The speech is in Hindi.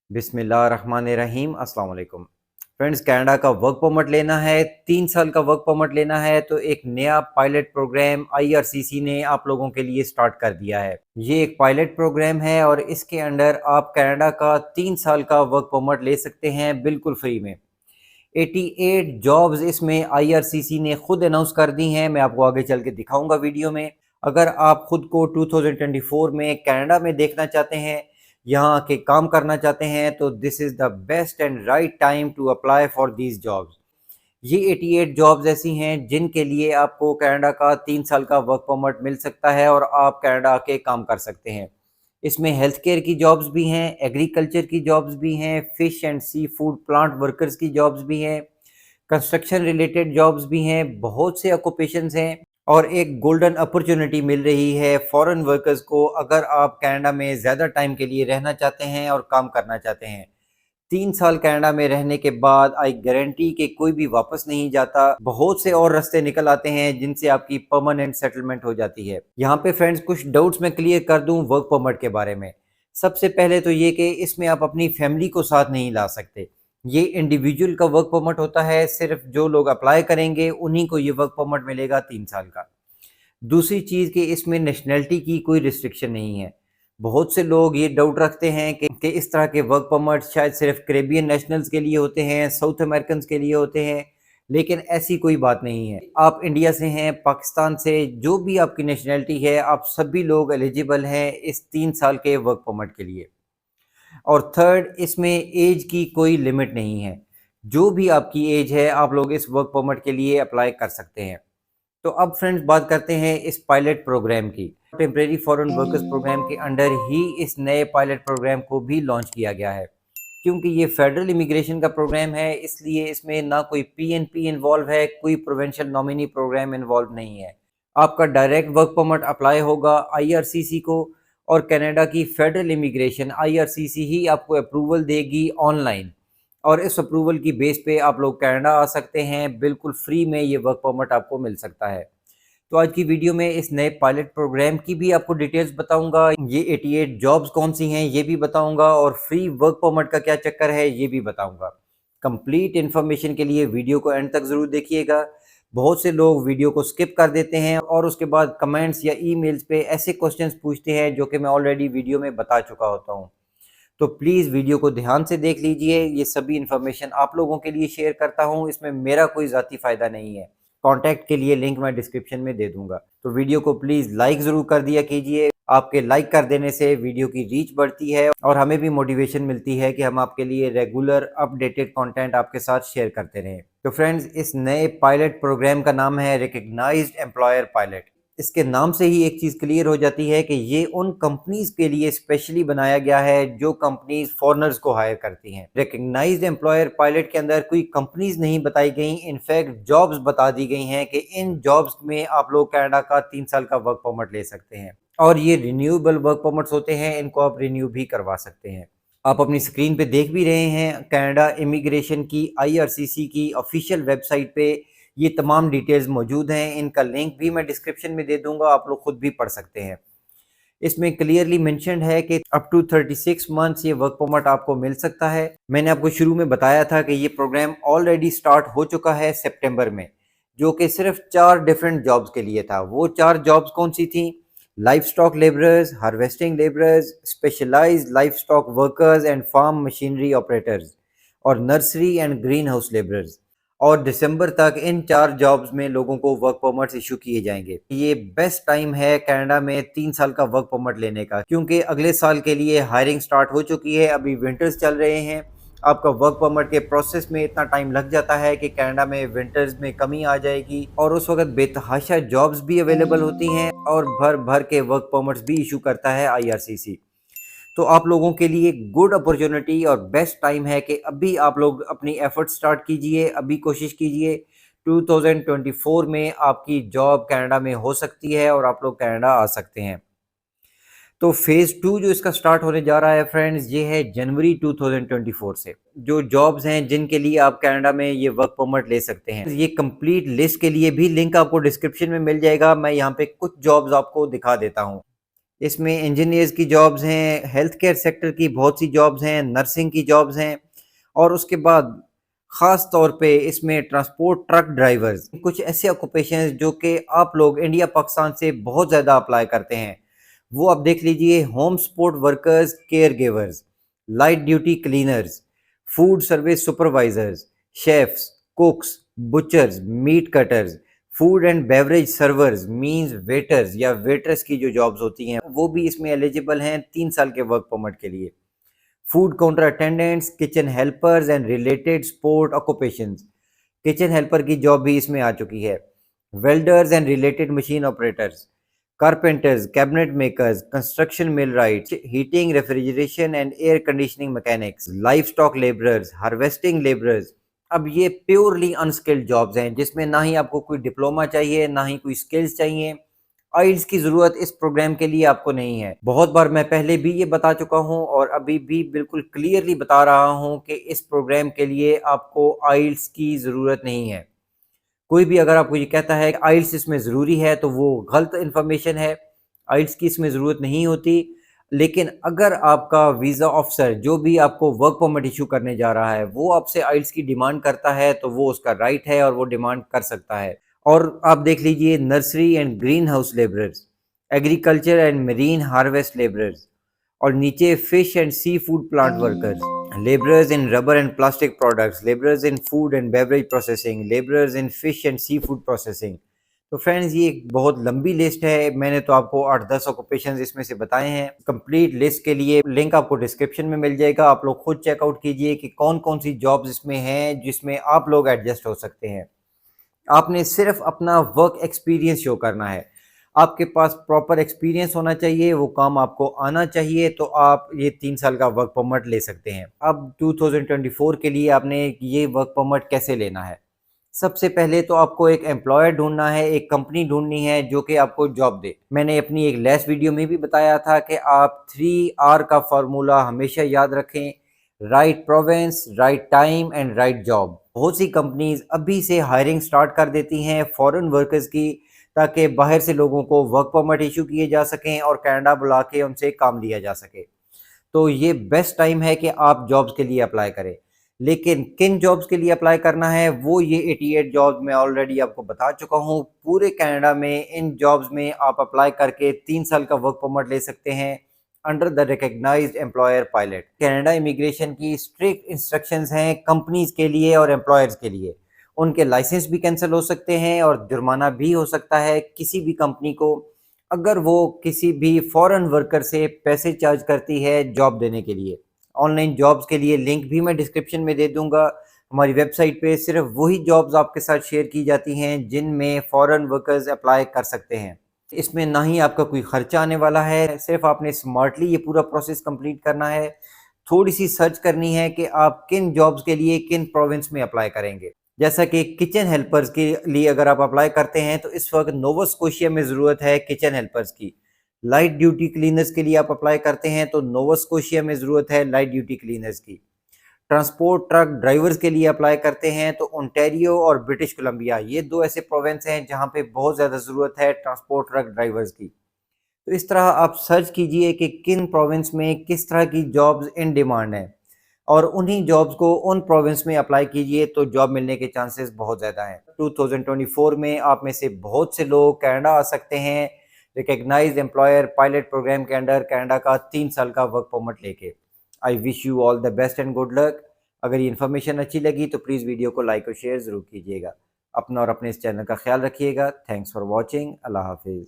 बिस्मिल्लाहिर्रहमानिर्रहीम अस्सलाम वालेकुम। फ्रेंड्स, कनाडा का वर्क परमिट लेना है, 3 साल का वर्क परमिट लेना है तो एक नया पायलट प्रोग्राम आईआरसीसी ने आप लोगों के लिए स्टार्ट कर दिया है। ये एक पायलट प्रोग्राम है और इसके अंडर आप कनाडा का 3 साल का वर्क परमिट ले सकते हैं बिल्कुल फ्री में। 88 जॉब्स इसमें आईआरसीसी ने खुद अनाउंस कर दी हैं। मैं आपको आगे चल के दिखाऊंगा वीडियो में। अगर आप खुद को 2024 में कनाडा में देखना चाहते हैं, यहाँ आके काम करना चाहते हैं, तो this is the best and right time to apply for these jobs. ये 88 जॉब्स ऐसी हैं जिनके लिए आपको कनाडा का 3 साल का वर्क परमिट मिल सकता है और आप कनाडा आके काम कर सकते हैं। इसमें हेल्थ केयर की जॉब्स भी हैं, एग्रीकल्चर की जॉब्स भी हैं, fish and sea food plant workers की जॉब्स भी हैं, कंस्ट्रक्शन रिलेटेड जॉब्स भी हैं, बहुत से ऑक्यूपेशंस हैं। और एक गोल्डन अपॉर्चुनिटी मिल रही है फॉरेन वर्कर्स को, अगर आप कनाडा में ज़्यादा टाइम के लिए रहना चाहते हैं और काम करना चाहते हैं। 3 साल कनाडा में रहने के बाद आई गारंटी कि कोई भी वापस नहीं जाता। बहुत से और रास्ते निकल आते हैं जिनसे आपकी परमानेंट सेटलमेंट हो जाती है। यहाँ पे फ्रेंड्स कुछ डाउट्स मैं क्लियर कर दूं वर्क परमिट के बारे में। सबसे पहले तो ये कि इसमें आप अपनी फैमिली को साथ नहीं ला सकते। ये इंडिविजुअल का वर्क परमिट होता है, सिर्फ जो लोग अप्लाई करेंगे उन्हीं को ये वर्क परमिट मिलेगा 3 साल का। दूसरी चीज़ कि इसमें नेशनैलिटी की कोई रिस्ट्रिक्शन नहीं है। बहुत से लोग ये डाउट रखते हैं कि इस तरह के वर्क परमिट शायद सिर्फ कैरेबियन नेशनल्स के लिए होते हैं, साउथ अमेरिकन के लिए होते हैं, लेकिन ऐसी कोई बात नहीं है। आप इंडिया से हैं, पाकिस्तान से, जो भी आपकी नेशनैलिटी है, आप सभी लोग एलिजिबल हैं इस 3 साल के वर्क परमिट के लिए। और थर्ड, इसमें एज की कोई लिमिट नहीं है। जो भी आपकी एज है, आप लोग इस वर्क परमिट के लिए अप्लाई कर सकते हैं। तो अब फ्रेंड्स बात करते हैं इस पायलट प्रोग्राम की। टेम्परेरी फॉरेन वर्कर्स प्रोग्राम के अंडर ही इस नए पायलट प्रोग्राम को भी लॉन्च किया गया है। क्योंकि ये फेडरल इमिग्रेशन का प्रोग्राम है, इसलिए इसमें ना कोई पीएनपी इन्वॉल्व है, कोई प्रोविंशियल नॉमिनी प्रोग्राम इन्वॉल्व नहीं है। आपका डायरेक्ट वर्क परमिट अप्लाई होगा आईआरसीसी को, और कनाडा की फेडरल इमिग्रेशन आईआरसीसी ही आपको अप्रूवल देगी ऑनलाइन। और इस अप्रूवल की बेस पे आप लोग कनाडा आ सकते हैं, बिल्कुल फ्री में ये वर्क परमिट आपको मिल सकता है। तो आज की वीडियो में इस नए पायलट प्रोग्राम की भी आपको डिटेल्स बताऊंगा, ये 88 जॉब्स कौन सी हैं ये भी बताऊंगा, और फ्री वर्क परमिट का क्या चक्कर है ये भी बताऊंगा। कंप्लीट इन्फॉर्मेशन के लिए वीडियो को एंड तक ज़रूर देखिएगा। बहुत से लोग वीडियो को स्किप कर देते हैं और उसके बाद कमेंट्स या ईमेल्स पे ऐसे क्वेश्चंस पूछते हैं जो कि मैं ऑलरेडी वीडियो में बता चुका होता हूँ। तो प्लीज़ वीडियो को ध्यान से देख लीजिए। ये सभी इन्फॉर्मेशन आप लोगों के लिए शेयर करता हूँ, इसमें मेरा कोई ज़ाती फ़ायदा नहीं है। कॉन्टैक्ट के लिए लिंक मैं डिस्क्रिप्शन में दे दूँगा। तो वीडियो को प्लीज़ लाइक ज़रूर कर दिया कीजिए। आपके लाइक कर देने से वीडियो की रीच बढ़ती है और हमें भी मोटिवेशन मिलती है कि हम आपके लिए रेगुलर अपडेटेड कंटेंट आपके साथ शेयर करते रहें। तो फ्रेंड्स, इस नए पायलट प्रोग्राम का नाम है रिकग्नाइज्ड एम्प्लॉयर पायलट। इसके नाम से ही एक चीज़ क्लियर हो जाती है कि ये उन कंपनीज के लिए स्पेशली बनाया गया है जो कंपनीज फॉरेनर्स को हायर करती हैं। रिकग्नाइज्ड एम्प्लॉयर पायलट के अंदर कोई कंपनीज नहीं बताई गई, इनफैक्ट जॉब्स बता दी गई हैं कि इन जॉब्स में आप लोग कनाडा का 3 साल का वर्क परमिट ले सकते हैं। और ये रिन्यूएबल वर्क परमिट्स होते हैं, इनको आप रिन्यू भी करवा सकते हैं। आप अपनी स्क्रीन पे देख भी रहे हैं, कनाडा इमिग्रेशन की आईआरसीसी की ऑफिशियल वेबसाइट पे ये तमाम डिटेल्स मौजूद हैं। इनका लिंक भी मैं डिस्क्रिप्शन में दे दूंगा, आप लोग खुद भी पढ़ सकते हैं। इसमें क्लियरली मेंशन्ड है कि अप टू 36 मंथ्स ये वर्क परमिट आपको मिल सकता है। मैंने आपको शुरू में बताया था कि ये प्रोग्राम ऑलरेडी स्टार्ट हो चुका है सितंबर में, जो कि सिर्फ 4 डिफरेंट जॉब्स के लिए था। वो 4 जॉब्स कौन सी थी? Life stock labourers, harvesting labourers, specialised life stock workers and farm machinery operators, और nursery and green house labourers. और दिसंबर तक इन 4 जॉब्स में लोगों को वर्क परमिट्स इशू किए जाएंगे। ये बेस्ट टाइम है कनाडा में 3 साल का वर्क परमिट लेने का, क्योंकि अगले साल के लिए हायरिंग स्टार्ट हो चुकी है। अभी विंटर्स चल रहे हैं, आपका वर्क परमिट के प्रोसेस में इतना टाइम लग जाता है कि कनाडा में विंटर्स में कमी आ जाएगी, और उस वक्त बेतहाशा जॉब्स भी अवेलेबल होती हैं और भर भर के वर्क परमिट्स भी इशू करता है आईआरसीसी। तो आप लोगों के लिए गुड अपॉर्चुनिटी और बेस्ट टाइम है कि अभी आप लोग अपनी एफर्ट स्टार्ट कीजिए, अभी कोशिश कीजिए। 2024 में आपकी जॉब कनाडा में हो सकती है और आप लोग कनाडा आ सकते हैं। तो फेज़ 2 जो इसका स्टार्ट होने जा रहा है फ्रेंड्स, ये है जनवरी 2024 से। जो जॉब्स हैं जिनके लिए आप कनाडा में ये वर्क परमिट ले सकते हैं, ये कंप्लीट लिस्ट के लिए भी लिंक आपको डिस्क्रिप्शन में मिल जाएगा। मैं यहाँ पे कुछ जॉब्स आपको दिखा देता हूँ। इसमें इंजीनियर्स की जॉब्स हैं, हेल्थ केयर सेक्टर की बहुत सी जॉब्स हैं, नर्सिंग की जॉब्स हैं और उसके बाद ख़ास तौर पे इसमें ट्रांसपोर्ट ट्रक ड्राइवर्स, कुछ ऐसे ऑक्यूपेशंस जो कि आप लोग इंडिया पाकिस्तान से बहुत ज़्यादा अप्लाई करते हैं। वो आप देख लीजिए, home support workers, care givers, light duty cleaners, food service supervisors, chefs, cooks, butchers, meat cutters, food and beverage servers means waiters या वेट्रेस की जो जॉब्स होती हैं वो भी इसमें एलिजिबल हैं 3 साल के वर्क परमिट के लिए। Food counter attendants, kitchen helpers and related sport occupations, kitchen helper की जॉब भी इसमें आ चुकी है। Welders and related machine operators, carpenters, cabinet makers, construction millwrights, heating, refrigeration and air conditioning mechanics, life stock labourers, harvesting labourers. अब ये प्योरली अनस्किल्ड जॉब्स हैं जिसमें ना ही आपको कोई डिप्लोमा चाहिए, ना ही कोई स्किल्स चाहिए। आइल्स की ज़रूरत इस प्रोग्राम के लिए आपको नहीं है। बहुत बार मैं पहले भी ये बता चुका हूँ और अभी भी बिल्कुल क्लियरली बता रहा हूँ कि इस प्रोग्राम के लिए आपको आइल्स की ज़रूरत नहीं है। कोई भी अगर आपको ये कहता है कि आइल्स इसमें ज़रूरी है तो वो गलत इन्फॉर्मेशन है। आइल्स की इसमें ज़रूरत नहीं होती। लेकिन अगर आपका वीज़ा ऑफिसर जो भी आपको वर्क परमिट इशू करने जा रहा है वो आपसे आइल्स की डिमांड करता है तो वो उसका राइट है और वो डिमांड कर सकता है। और आप देख लीजिए, nursery and green house labourers, agriculture and marine harvest labourers और नीचे fish and sea food plant workers, laborers in rubber and plastic products, laborers in food and beverage processing, laborers in fish and seafood processing। तो फ्रेंड्स ये एक बहुत लंबी लिस्ट है। मैंने तो आपको 8-10 ऑक्यूपेशंस इसमें से बताए हैं। कंप्लीट लिस्ट के लिए लिंक आपको डिस्क्रिप्शन में मिल जाएगा। आप लोग खुद चेकआउट कीजिए कि कौन कौन सी जॉब्स इसमें हैं जिसमें आप लोग एडजस्ट हो सकते हैं। आपने सिर्फ अपना वर्क एक्सपीरियंस शो करना है। आपके पास प्रॉपर एक्सपीरियंस होना चाहिए, वो काम आपको आना चाहिए, तो आप ये 3 साल का वर्क परमिट ले सकते हैं। अब 2024 के लिए आपने ये वर्क परमिट कैसे लेना है? सबसे पहले तो आपको एक एम्प्लॉयर ढूंढना है, एक कंपनी ढूंढनी है जो कि आपको जॉब दे। मैंने अपनी एक लास्ट वीडियो में भी बताया था कि आप 3R का फार्मूला हमेशा याद रखें: right province, right time and right job. बहुत सी कंपनीज अभी से हायरिंग स्टार्ट कर देती हैं फॉरेन वर्कर्स की, ताकि बाहर से लोगों को वर्क परमिट इशू किए जा सकें और कनाडा बुला के उनसे काम लिया जा सके। तो ये बेस्ट टाइम है कि आप जॉब्स के लिए अप्लाई करें। लेकिन किन जॉब्स के लिए अप्लाई करना है वो ये 88 जॉब्स मैं ऑलरेडी आपको बता चुका हूँ। पूरे कनाडा में इन जॉब्स में आप अप्लाई करके 3 साल का वर्क परमिट ले सकते हैं under the recognised employer pilot. Canada immigration की स्ट्रिक्ट इंस्ट्रक्शंस हैं कंपनीज के लिए और एम्प्लॉयर्स के लिए। उनके लाइसेंस भी कैंसिल हो सकते हैं और जुर्माना भी हो सकता है किसी भी कंपनी को अगर वो किसी भी फॉरेन वर्कर से पैसे चार्ज करती है जॉब देने के लिए। ऑनलाइन जॉब्स के लिए लिंक भी मैं डिस्क्रिप्शन में दे दूंगा। हमारी वेबसाइट पे सिर्फ वही जॉब्स आपके साथ शेयर की जाती हैं जिनमें फॉरेन वर्कर्स अप्लाई कर सकते हैं। इसमें ना ही आपका कोई खर्चा आने वाला है, सिर्फ आपने स्मार्टली ये पूरा प्रोसेस कंप्लीट करना है। थोड़ी सी सर्च करनी है कि आप किन जॉब्स के लिए किन प्रोविंस में अप्लाई करेंगे। जैसा कि किचन हेल्पर्स के लिए अगर आप अप्लाई करते हैं तो इस वक्त नोवा स्कोशिया में ज़रूरत है किचन हेल्पर्स की। लाइट ड्यूटी क्लीनर्स के लिए आप अप्लाई करते हैं तो नोवा स्कोशिया में ज़रूरत है लाइट ड्यूटी क्लीनर्स की। ट्रांसपोर्ट ट्रक ड्राइवर्स के लिए अप्लाई करते हैं तो ओंटारियो और ब्रिटिश कोलंबिया, ये दो ऐसे प्रोविंस हैं जहां पे बहुत ज़्यादा ज़रूरत है ट्रांसपोर्ट ट्रक ड्राइवर्स की। तो इस तरह आप सर्च कीजिए कि किन प्रोविंस में किस तरह की जॉब्स इन डिमांड है और उन्हीं जॉब्स को उन प्रोविंस में अप्लाई कीजिए तो जॉब मिलने के चांसेस बहुत ज़्यादा हैं। 2024 में आप में से बहुत से लोग कनाडा आ सकते हैं रिकग्नाइज्ड एम्प्लॉयर पायलट प्रोग्राम के अंडर कनाडा का 3 साल का वर्क परमिट लेके। I wish you all the best and good luck. अगर ये इन्फॉर्मेशन अच्छी लगी तो प्लीज़ वीडियो को लाइक और शेयर ज़रूर कीजिएगा। अपना और अपने इस चैनल का ख्याल रखिएगा। Thanks for watching. अल्लाह हाफिज़।